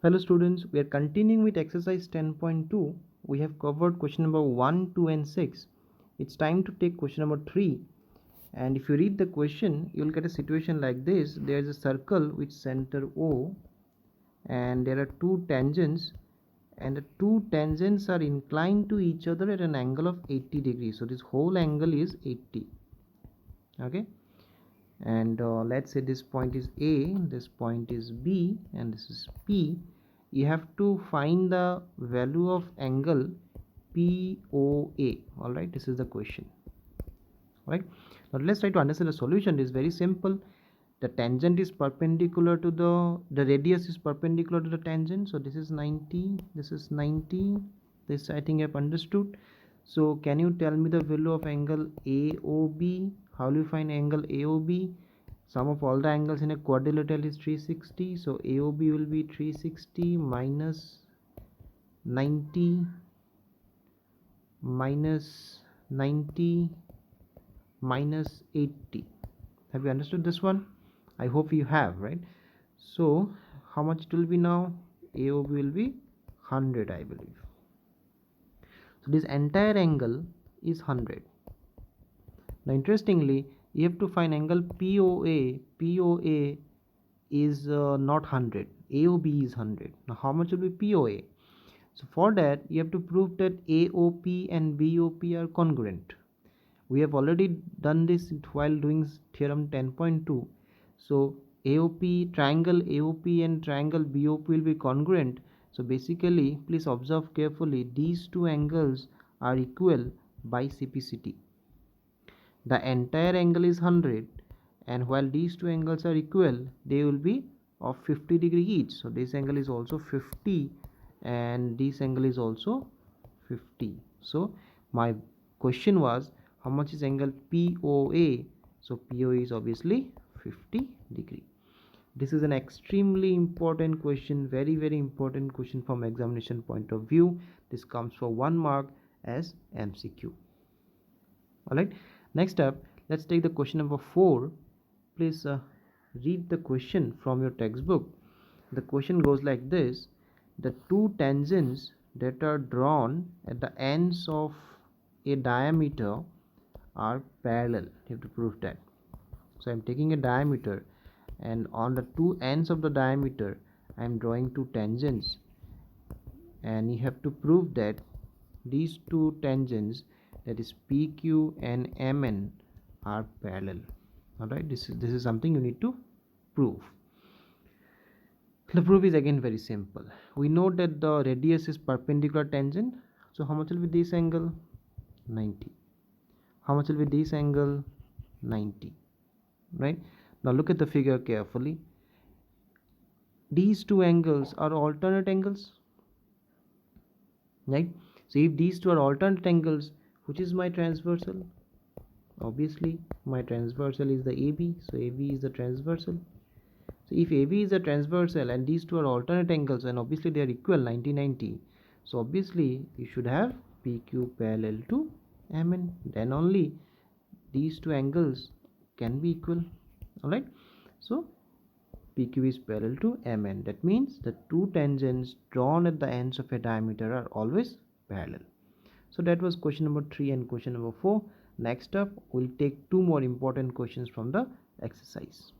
Hello students, we are continuing with exercise 10.2. We have covered question number 1, 2 and 6. It's time to take question number 3. And if you read the question, you will get a situation like this. There is a circle with center O and there are two tangents, and the two tangents are inclined to each other at an angle of 80 degrees. So this whole angle is 80. Okay. And let's say this point is A, this point is B, and this is P. You have to find the value of angle POA. All right, this is the question. All right, now let's try to understand the solution. It is very simple. The tangent is perpendicular to the radius is perpendicular to the tangent. So this is 90, this is 90. This I think I've understood. So can you tell me the value of angle AOB? How will you find angle AOB? Sum of all the angles in a quadrilateral is 360. So AOB will be 360 minus 90 minus 90 minus 80. Have you understood this one? I hope you have, right? So how much it will be now? AOB will be 100, I believe. So this entire angle is 100. Now interestingly, you have to find angle POA. POA is not 100. AOB is 100. Now how much will be POA? So for that you have to prove that AOP and BOP are congruent. We have already done this while doing theorem 10.2. So AOP, triangle AOP and triangle BOP will be congruent. So basically, please observe carefully, these two angles are equal by CPCT. The entire angle is 100, and while these two angles are equal, they will be of 50 degree each. So this angle is also 50 and this angle is also 50. So my question was, how much is angle POA? So POA is obviously 50 degree. This is an extremely important question, very important question from examination point of view. This comes for 1 mark as MCQ. Alright, next up, let's take the question number 4. Please read the question from your textbook. The question goes like this: the two tangents that are drawn at the ends of a diameter are parallel. You have to prove that. So I'm taking a diameter, and on the two ends of the diameter I'm drawing two tangents, and you have to prove that these two tangents, that is PQ and MN, are parallel. Alright, this is something you need to prove. The proof is again very simple. We know that the radius is perpendicular tangent. So how much will be this angle? 90. How much will be this angle? 90. Right? Now look at the figure carefully. These two angles are alternate angles. Right? So if these two are alternate angles, which is my transversal? Obviously my transversal is the AB. So AB is the transversal. So if AB is a transversal and these two are alternate angles, and obviously they are equal, 90-90. So obviously you should have PQ parallel to MN. Then only these two angles can be equal. Alright. So PQ is parallel to MN. That means the two tangents drawn at the ends of a diameter are always parallel. So that was question number 3 and question number 4. Next up, we'll take two more important questions from the exercise.